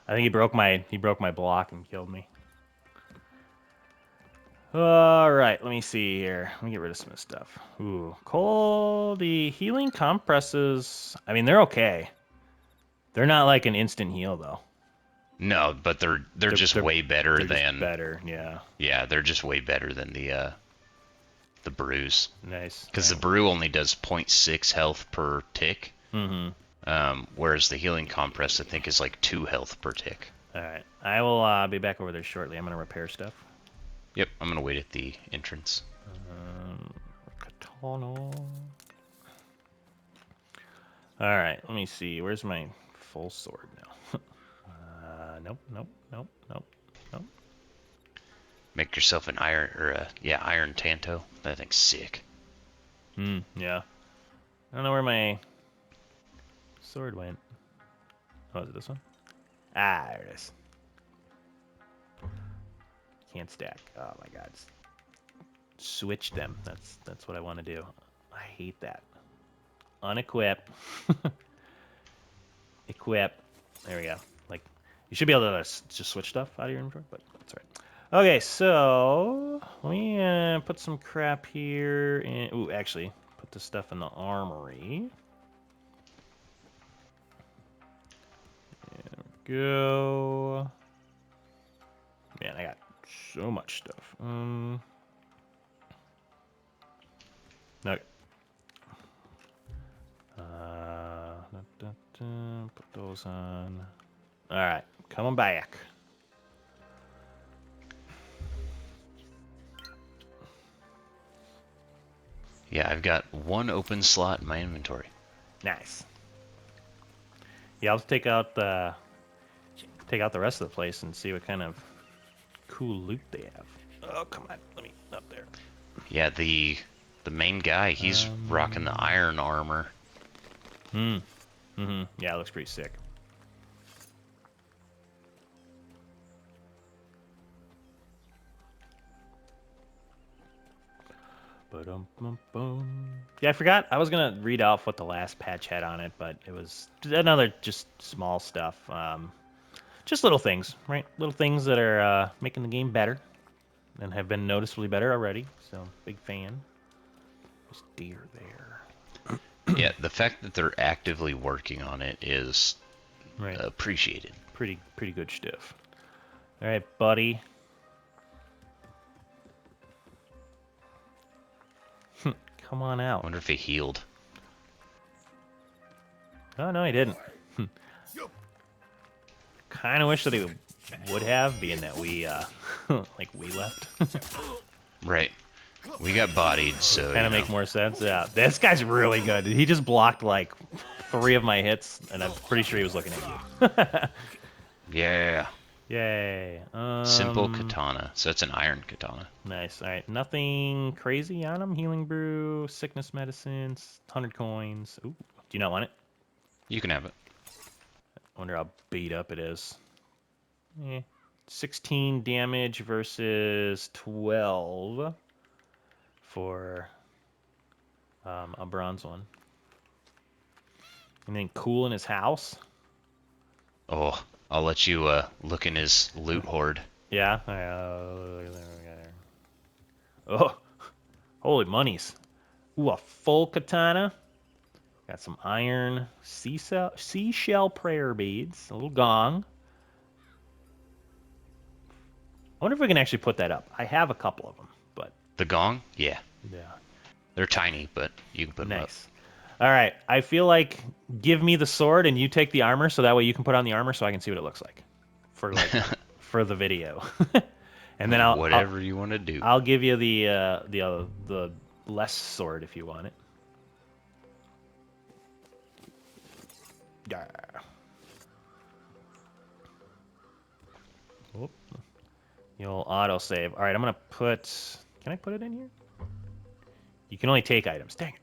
Speaker 1: I think he broke my block and killed me. All right, let me see here. Let me get rid of some of this stuff. Ooh, the healing compresses. I mean, they're okay. They're not like an instant heal though.
Speaker 2: No, but they're just way better
Speaker 1: they're
Speaker 2: than
Speaker 1: just better. Yeah.
Speaker 2: Yeah, they're just way better than the brews.
Speaker 1: Nice.
Speaker 2: Because the brew only does 0.6 health per tick. Whereas the healing compress I think is like 2 health per tick.
Speaker 1: All right, I will be back over there shortly. I'm gonna repair stuff.
Speaker 2: Yep, I'm gonna wait at the entrance.
Speaker 1: Katana. All right, let me see. Where's my full sword now? Nope.
Speaker 2: Make yourself an iron tanto. That thing's sick.
Speaker 1: Yeah. I don't know where my sword went. Oh, is it this one? Ah, there it is. Can't stack. Oh my god. Switch them. That's what I want to do. I hate that. Unequip. Equip. There we go. Like, you should be able to just switch stuff out of your inventory, but that's all right. Okay, so let me put some crap here. Ooh, actually, put this stuff in the armory. There we go. Man, I got so much stuff. Okay. Put those on. All right, coming back.
Speaker 2: Yeah, I've got 1 open slot in my inventory.
Speaker 1: Nice. Yeah, I'll take out the rest of the place and see what kind of cool loot they have. Oh, come on, let me up there.
Speaker 2: Yeah, the main guy, he's rocking the iron armor.
Speaker 1: Yeah, it looks pretty sick. Yeah, I forgot. I was gonna read off what the last patch had on it, but it was another just small stuff. Just little things, right? Little things that are making the game better and have been noticeably better already. So, big fan. There's deer there.
Speaker 2: Yeah, the fact that they're actively working on it is appreciated.
Speaker 1: Pretty good stuff. All right, buddy. Come on out.
Speaker 2: I wonder if he healed.
Speaker 1: Oh, no, he didn't. Kind of wish that he would have, being that we, like, we left.
Speaker 2: Right. We got bodied, so,
Speaker 1: Kind of make more sense, yeah. This guy's really good. He just blocked, like, 3 of my hits, and I'm pretty sure he was looking at you.
Speaker 2: Yeah.
Speaker 1: Yay.
Speaker 2: Simple katana. So it's an iron katana.
Speaker 1: Nice. All right. Nothing crazy on him. Healing brew, sickness medicines, 100 coins. Ooh. Do you not want it?
Speaker 2: You can have it.
Speaker 1: I wonder how beat up it is. 16 damage versus 12 for a bronze one. And then cool in his house.
Speaker 2: Oh, I'll let you look in his loot hoard.
Speaker 1: Yeah. Oh, holy monies. Ooh, a full katana. Got some iron seashell prayer beads, a little gong. I wonder if we can actually put that up. I have a couple of them, but...
Speaker 2: The gong? Yeah.
Speaker 1: Yeah.
Speaker 2: They're tiny, but you can put them up.
Speaker 1: Nice. All right, I feel like give me the sword and you take the armor, so that way you can put on the armor so I can see what it looks like for like for the video. And then
Speaker 2: whatever you want to do.
Speaker 1: I'll give you the less sword if you want it. Yeah. Whoop. You'll autosave. All right, I'm gonna put. Can I put it in here? You can only take items. Dang it.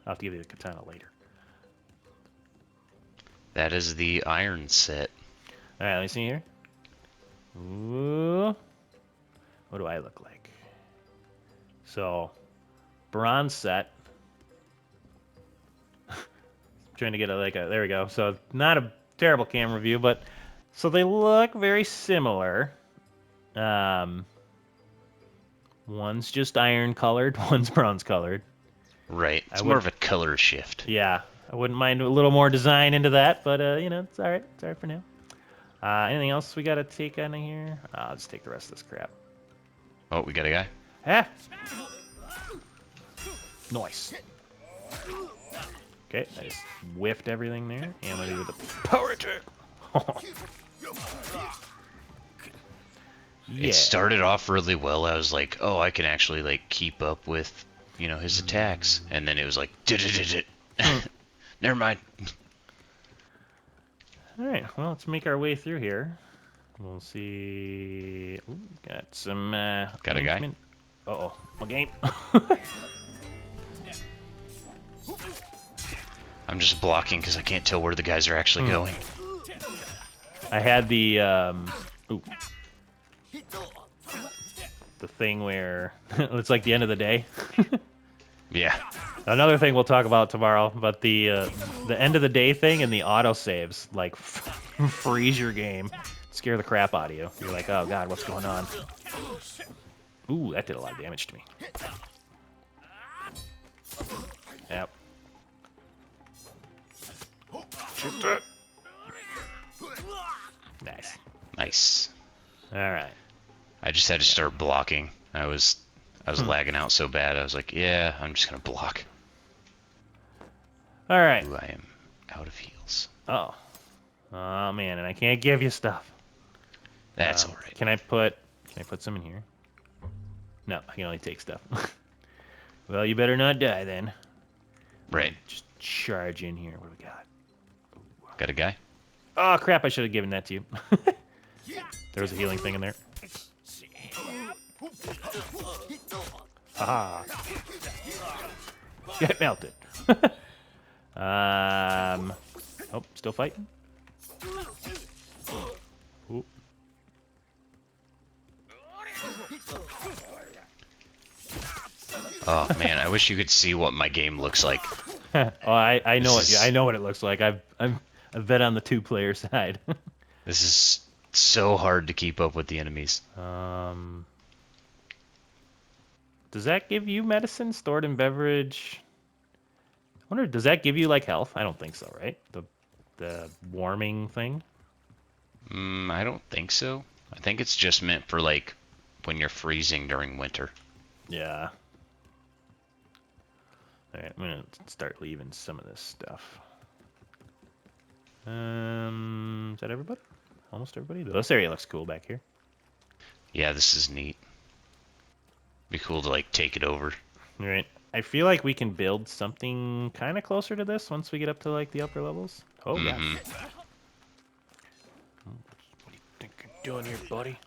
Speaker 1: I'll have to give you the katana later.
Speaker 2: That is the iron set.
Speaker 1: All right, let me see here. Ooh. What do I look like? So, bronze set. Trying to get there we go. So, not a terrible camera view, but so they look very similar. One's just iron colored, one's bronze colored.
Speaker 2: Right. It's more of a color shift.
Speaker 1: Yeah. I wouldn't mind a little more design into that, but you know, it's all right. It's all right for now. Anything else we got to take out of here? I'll just take the rest of this crap.
Speaker 2: Oh, we got a guy?
Speaker 1: Ah! Nice. Okay, I just whiffed everything there. And I'm going to do the power attack. Yeah.
Speaker 2: It started off really well. I was like, oh, I can actually like keep up with, you know, his attacks. And then it was like, never mind.
Speaker 1: All right, well, let's make our way through here. We'll see. Ooh, got some.
Speaker 2: Got a guy?
Speaker 1: Uh-oh, a game.
Speaker 2: I'm just blocking because I can't tell where the guys are actually going.
Speaker 1: I had the the thing where it's like the end of the day.
Speaker 2: Yeah.
Speaker 1: Another thing we'll talk about tomorrow, but the end of the day thing and the auto saves like freeze your game, scare the crap out of you. You're like, oh god, what's going on? Ooh, that did a lot of damage to me. Yep. Shoot that. Nice.
Speaker 2: Nice.
Speaker 1: All right.
Speaker 2: I just had to start blocking. I was lagging out so bad. I was like, yeah, I'm just gonna block.
Speaker 1: All right.
Speaker 2: Ooh, I am out of heals.
Speaker 1: Oh. Oh man, and I can't give you stuff.
Speaker 2: That's all right.
Speaker 1: Can I put some in here? No, I can only take stuff. Well, you better not die then.
Speaker 2: Right.
Speaker 1: Just charge in here. What do we got?
Speaker 2: Got a guy?
Speaker 1: Oh crap! I should have given that to you. There was a healing thing in there. Haha. Get melted. Oh, still fighting? Ooh.
Speaker 2: Oh man, I wish you could see what my game looks like.
Speaker 1: Oh, I know it. I know what it looks like. I've been on the 2-player side.
Speaker 2: This is so hard to keep up with the enemies.
Speaker 1: Does that give you medicine stored in beverage? I Wonder, does that give you like health? I don't think so, right? The warming thing.
Speaker 2: I don't think so. I think it's just meant for like when you're freezing during winter.
Speaker 1: Yeah. All right, I'm gonna start leaving some of this stuff. Is that everybody? Almost everybody? This area looks cool back here.
Speaker 2: Yeah, this is neat. Be cool to like take it over.
Speaker 1: All right. I feel like we can build something kind of closer to this once we get up to like the upper levels. Oh, yeah. What do you think you're doing here, buddy?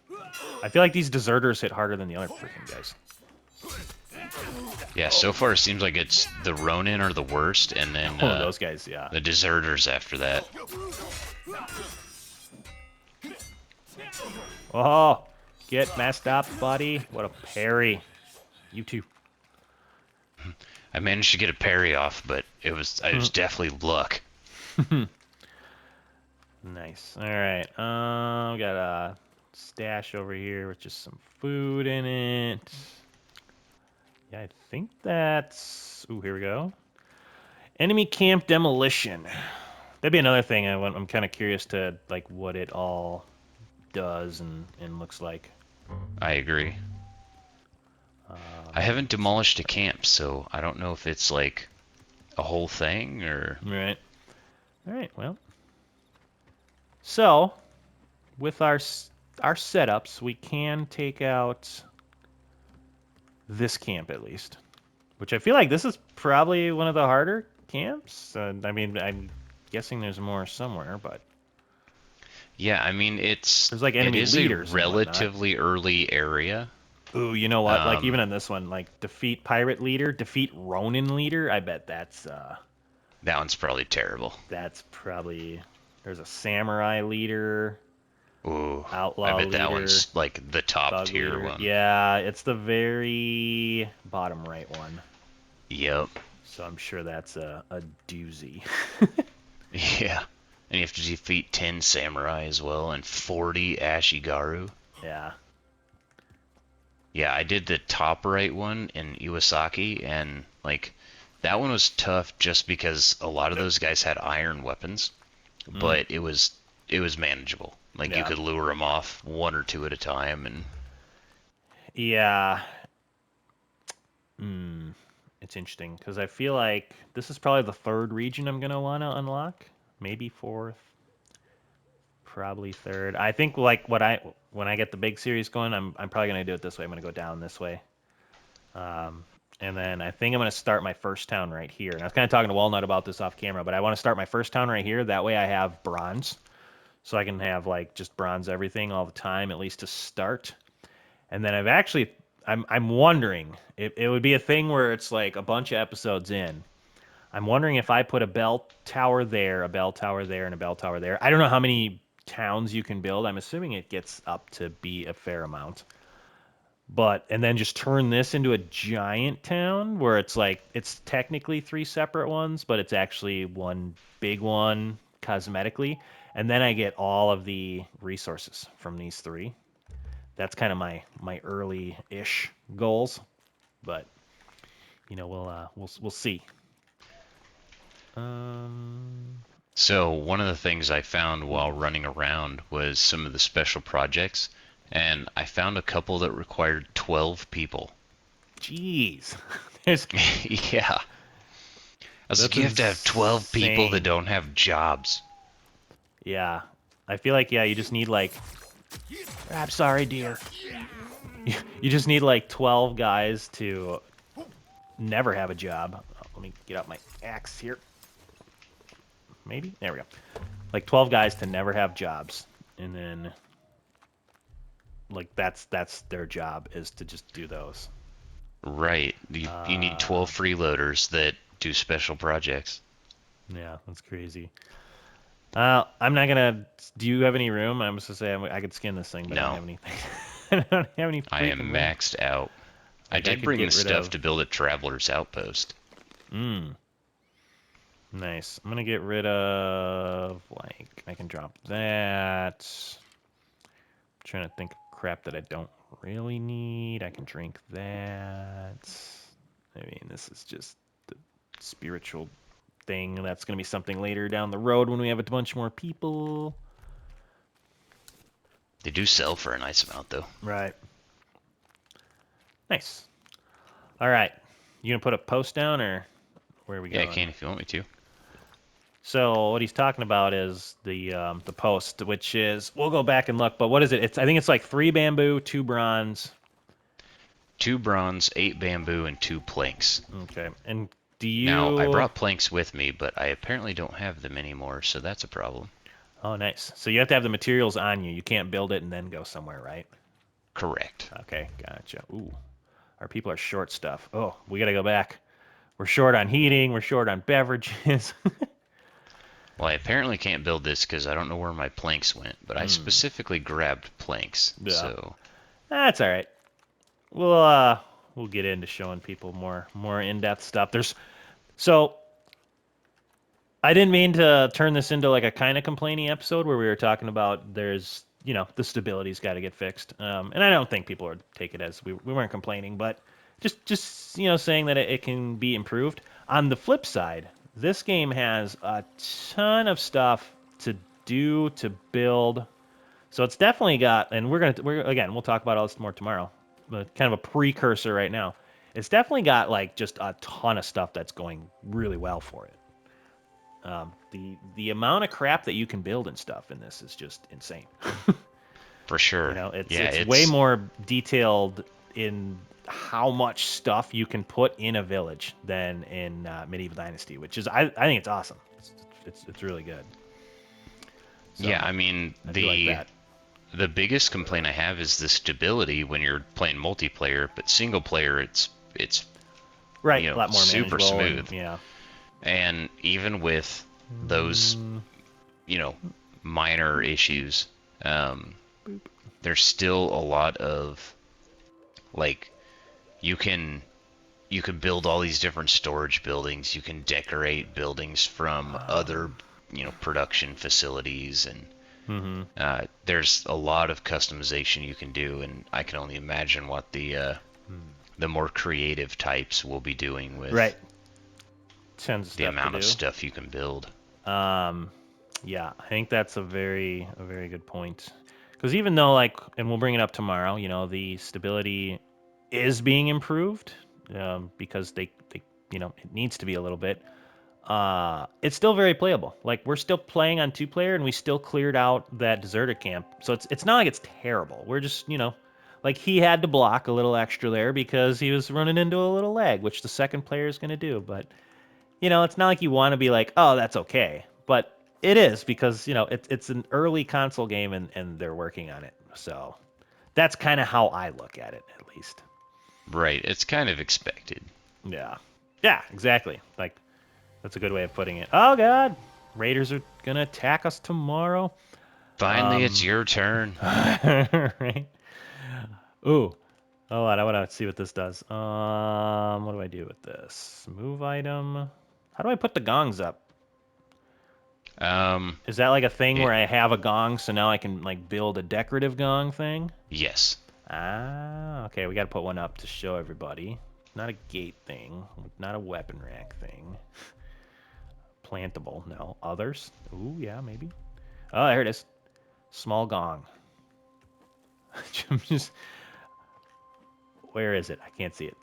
Speaker 1: I feel like these deserters hit harder than the other freaking guys.
Speaker 2: Yeah, so far it seems like it's the Ronin are the worst, and then
Speaker 1: those guys, yeah.
Speaker 2: the deserters after that.
Speaker 1: Oh, get messed up, buddy. What a parry. You too.
Speaker 2: I managed to get a parry off, but it was definitely luck.
Speaker 1: Nice. All right. We got a stash over here with just some food in it. Yeah, I think that's... Ooh, here we go. Enemy camp demolition. That'd be another thing. I'm kind of curious to like what it all does and looks like.
Speaker 2: I agree. I haven't demolished a camp, so I don't know if it's like a whole thing or...
Speaker 1: Right. All right, well. So, with our setups, we can take out this camp at least. Which I feel like this is probably one of the harder camps. I mean, I'm guessing there's more somewhere, but...
Speaker 2: Yeah, I mean,
Speaker 1: there's like enemy leaders
Speaker 2: a relatively early area.
Speaker 1: Ooh, you know what? Like even on this one, like defeat pirate leader, defeat Ronin leader. I bet that's
Speaker 2: that one's probably terrible.
Speaker 1: That's probably there's a samurai leader.
Speaker 2: Ooh,
Speaker 1: outlaw
Speaker 2: I bet
Speaker 1: leader,
Speaker 2: that one's like the top tier
Speaker 1: leader.
Speaker 2: one.
Speaker 1: Yeah, it's the very bottom right one.
Speaker 2: Yep.
Speaker 1: So I'm sure that's a doozy.
Speaker 2: Yeah. And you have to defeat 10 samurai as well and 40 Ashigaru.
Speaker 1: Yeah.
Speaker 2: Yeah, I did the top right one in Iwasaki, and like that one was tough just because a lot of those guys had iron weapons, but it was manageable. Like you could lure them off one or two at a time, and
Speaker 1: yeah. It's interesting because I feel like this is probably the third region I'm gonna want to unlock, maybe fourth, probably third. I think like when I get the big series going, I'm probably gonna do it this way. I'm gonna go down this way, and then I think I'm gonna start my first town right here. And I was kind of talking to Walnut about this off camera, but I want to start my first town right here. That way I have bronze, so I can have like just bronze everything all the time, at least to start. And then I'm wondering it would be a thing where it's like a bunch of episodes in. I'm wondering if I put a bell tower there, a bell tower there, and a bell tower there. I don't know how many towns you can build. I'm assuming it gets up to be a fair amount. And then just turn this into a giant town where it's like, it's technically three separate ones, but it's actually one big one cosmetically. And then I get all of the resources from these three. That's kind of my early-ish goals, but we'll see.
Speaker 2: so one of the things I found while running around was some of the special projects, and I found a couple that required 12 people.
Speaker 1: Jeez.
Speaker 2: Yeah. I was like, you have to have 12 people that don't have jobs.
Speaker 1: Yeah. I feel like, you just need like... I'm sorry, dear. You just need like 12 guys to never have a job. Let me get out my axe here. Maybe? There we go. Like 12 guys to never have jobs. And then like that's their job is to just do those.
Speaker 2: Right. You need 12 freeloaders that do special projects.
Speaker 1: Yeah, that's crazy. I'm not gonna. Do you have any room? I'm supposed to say I could skin this thing, but
Speaker 2: no.
Speaker 1: I don't have anything. I don't have any.
Speaker 2: I am maxed out. Like I did bring the stuff to build a traveler's outpost.
Speaker 1: Nice. I'm gonna get rid of like I can drop that. I'm trying to think of crap that I don't really need. I can drink that. I mean, this is just the spiritual thing. That's going to be something later down the road when we have a bunch more people.
Speaker 2: They do sell for a nice amount, though.
Speaker 1: Right. Nice. All right. You going to put a post down, or where are we going?
Speaker 2: Yeah, I can if you want me to.
Speaker 1: So what he's talking about is the post, which is, we'll go back and look, but what is it? I think it's like 3 bamboo, 2 bronze.
Speaker 2: 2 bronze, 8 bamboo, and 2 planks.
Speaker 1: Okay. And do you...
Speaker 2: Now, I brought planks with me, but I apparently don't have them anymore, so that's a problem.
Speaker 1: Oh, nice. So you have to have the materials on you. You can't build it and then go somewhere, right?
Speaker 2: Correct.
Speaker 1: Okay, gotcha. Ooh, our people are short stuff. Oh, we got to go back. We're short on heating. We're short on beverages.
Speaker 2: Well, I apparently can't build this because I don't know where my planks went, but I specifically grabbed planks, so...
Speaker 1: That's all right. We'll get into showing people more in-depth stuff. So I didn't mean to turn this into like a kind of complaining episode where we were talking about the stability's got to get fixed. And I don't think people would take it as we weren't complaining, but just saying that it can be improved. On the flip side, this game has a ton of stuff to do, to build. So it's definitely got, and we'll talk about all this more tomorrow, but kind of a precursor right now. It's definitely got like just a ton of stuff that's going really well for it. The amount of crap that you can build and stuff in this is just insane.
Speaker 2: For sure.
Speaker 1: It's way more detailed in how much stuff you can put in a village than in Medieval Dynasty, which is I think it's awesome. It's really good. So,
Speaker 2: yeah, I mean the biggest complaint I have is the stability when you're playing multiplayer, but single player it's
Speaker 1: right, a lot more
Speaker 2: super smooth.
Speaker 1: Yeah.
Speaker 2: And even with those minor issues, there's still a lot of like you can build all these different storage buildings, you can decorate buildings from other production facilities, and there's a lot of customization you can do, and I can only imagine what the more creative types will be doing with
Speaker 1: tons of
Speaker 2: the
Speaker 1: stuff
Speaker 2: amount
Speaker 1: to
Speaker 2: of
Speaker 1: do.
Speaker 2: stuff you can build.
Speaker 1: Yeah, I think that's a very good point. Because even though and we'll bring it up tomorrow, the stability is being improved because they it needs to be a little bit. It's still very playable. Like, we're still playing on 2-player, and we still cleared out that deserted camp. So it's not like it's terrible. We're just, like, he had to block a little extra there because he was running into a little lag, which the second player is going to do. But, it's not like you want to be like, oh, that's okay. But it is because, it's an early console game, and they're working on it. So that's kind of how I look at it, at least.
Speaker 2: Right. It's kind of expected.
Speaker 1: Yeah. Yeah, exactly. Like, that's a good way of putting it. Oh, God. Raiders are going to attack us tomorrow.
Speaker 2: Finally, it's your turn.
Speaker 1: Right? Ooh. Oh, I want to see what this does. What do I do with this? Move item. How do I put the gongs up? Is that like a thing where I have a gong, so now I can like build a decorative gong thing?
Speaker 2: Yes.
Speaker 1: Ah, okay. We got to put one up to show everybody. Not a gate thing. Not a weapon rack thing. Plantable. No. Others? Ooh, yeah, maybe. Oh, there it is. Small gong. Where is it? I can't see it.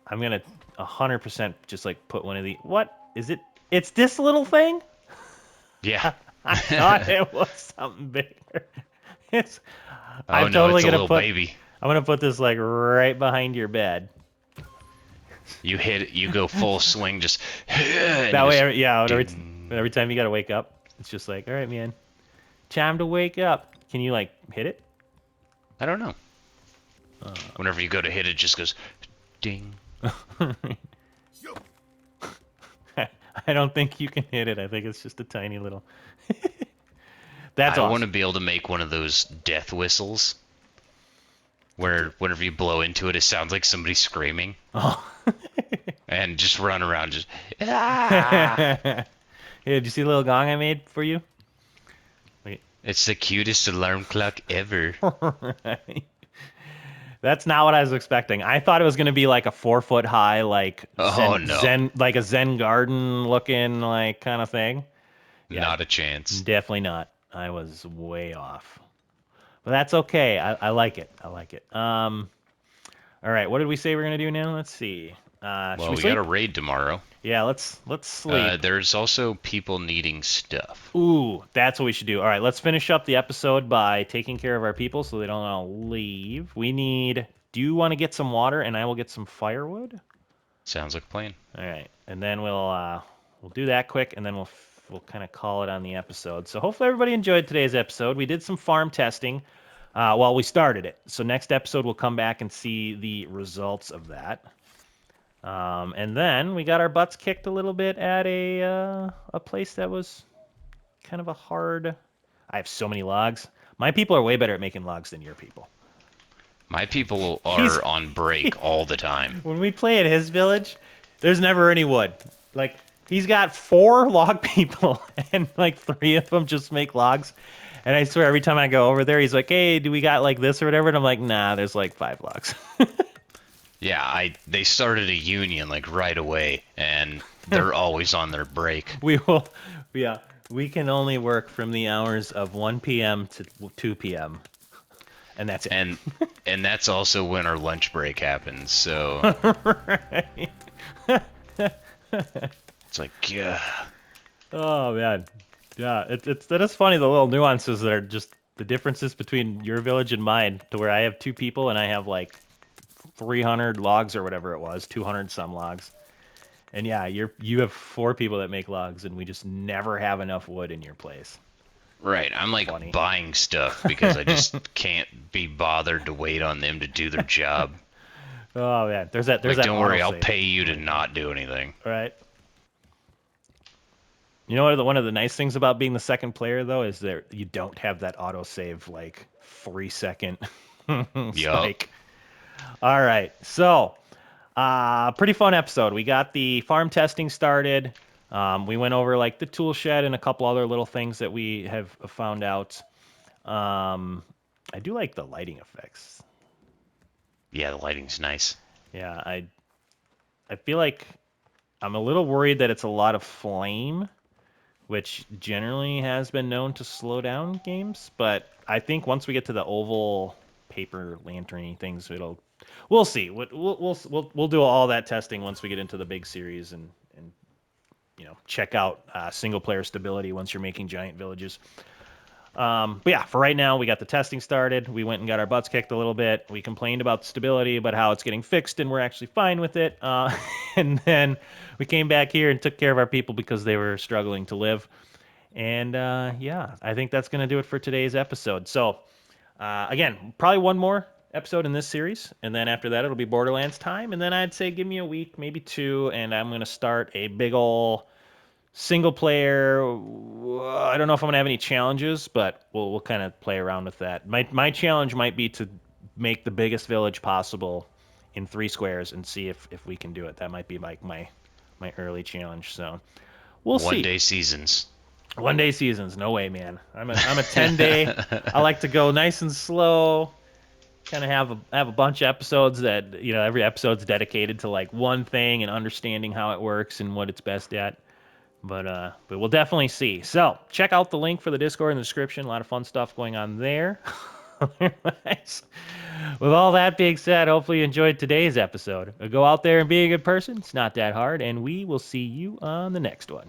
Speaker 1: I'm going to 100% just like put one of the... What? Is it? It's this little thing?
Speaker 2: Yeah.
Speaker 1: I thought it was something bigger.
Speaker 2: I'm totally gonna put baby.
Speaker 1: I'm gonna put this like right behind your bed.
Speaker 2: You hit it, you go full swing, just
Speaker 1: that way. Every time you gotta wake up, it's just like, all right, man, time to wake up. Can you like hit it?
Speaker 2: I don't know. Whenever you go to hit it, just goes ding.
Speaker 1: I don't think you can hit it. I think it's just a tiny little. That's
Speaker 2: I
Speaker 1: awesome.
Speaker 2: want to be able to make one of those death whistles where whenever you blow into it, it sounds like somebody screaming.
Speaker 1: Oh.
Speaker 2: And just run around, just. Ah!
Speaker 1: Yeah, did you see the little gong I made for you? Wait.
Speaker 2: It's the cutest alarm clock ever.
Speaker 1: Right. That's not what I was expecting. I thought it was gonna be like a 4 foot high, like
Speaker 2: Oh no,
Speaker 1: like a Zen garden looking like kind of thing. Yeah,
Speaker 2: not a chance.
Speaker 1: definitely not. I was way off. But that's okay. I like it. I like it. All right. What did we say we're gonna do now? Let's see. Should
Speaker 2: Well,
Speaker 1: we
Speaker 2: we got a
Speaker 1: sleep?
Speaker 2: raid tomorrow.
Speaker 1: Yeah. Let's sleep.
Speaker 2: There's also people needing stuff.
Speaker 1: Ooh, that's what we should do. All right. Let's finish up the episode by taking care of our people so they don't all leave. We need. Do you want to get some water and I will get some firewood?
Speaker 2: Sounds like a plan.
Speaker 1: All right. And then we'll do that quick and then we'll kind of call it on the episode. So hopefully everybody enjoyed today's episode. We did some farm testing. Well, we started it. So next episode, we'll come back and see the results of that. And then we got our butts kicked a little bit at a place that was kind of a hard. I have so many logs. My people are way better at making logs than your people.
Speaker 2: My people are on break all the time.
Speaker 1: When we play at his village, there's never any wood. Like, he's got 4 log people, and like 3 of them just make logs. And I swear, every time I go over there, he's like, hey, do we got like this or whatever? And I'm like, nah, there's like 5 logs.
Speaker 2: Yeah, they started a union like right away, and they're always on their break.
Speaker 1: Yeah, we can only work from the hours of 1 p.m. to 2 p.m. And that's it.
Speaker 2: And that's also when our lunch break happens, so...
Speaker 1: Right.
Speaker 2: It's like, yeah.
Speaker 1: Oh, man. Yeah, that is funny, the little nuances that are just the differences between your village and mine, to where I have 2 people and I have like 300 logs or whatever it was, 200 some logs. And yeah, you have 4 people that make logs, and we just never have enough wood in your place.
Speaker 2: Right, I'm like
Speaker 1: Funny.
Speaker 2: buying stuff because I just can't be bothered to wait on them to do their job.
Speaker 1: Oh man, there's that.
Speaker 2: Don't worry, I'll
Speaker 1: autosave.
Speaker 2: pay you to not do anything.
Speaker 1: Right. You know what? One of the nice things about being the second player, though, is that you don't have that autosave like 3-second spike. All right, so pretty fun episode. We got the farm testing started. We went over like the tool shed and a couple other little things that we have found out. I do like the lighting effects.
Speaker 2: Yeah, the lighting's nice.
Speaker 1: Yeah, I feel like I'm a little worried that it's a lot of flame, which generally has been known to slow down games. But I think once we get to the oval paper lantern things, we'll see. We'll do all that testing once we get into the big series and check out single player stability once you're making giant villages. But yeah, for right now, we got the testing started. We went and got our butts kicked a little bit. We complained about stability, but how it's getting fixed, and we're actually fine with it. And then we came back here and took care of our people because they were struggling to live. And yeah, I think that's going to do it for today's episode. So again, probably one more episode in this series, and then after that, it'll be Borderlands time. And then I'd say give me a week, maybe 2, and I'm going to start a big ol' single player. I don't know if I'm gonna have any challenges, but we'll kind of play around with that. My challenge might be to make the biggest village possible in 3 squares and see if we can do it. That might be like my early challenge. So we'll see.
Speaker 2: 1 day seasons.
Speaker 1: 1 day seasons. No way, man. I'm a 10-day. I like to go nice and slow. Kind of have a bunch of episodes that every episode's dedicated to like one thing and understanding how it works and what it's best at. But we'll definitely see. So check out the link for the Discord in the description. A lot of fun stuff going on there. With all that being said, hopefully you enjoyed today's episode. Go out there and be a good person. It's not that hard, and we will see you on the next one.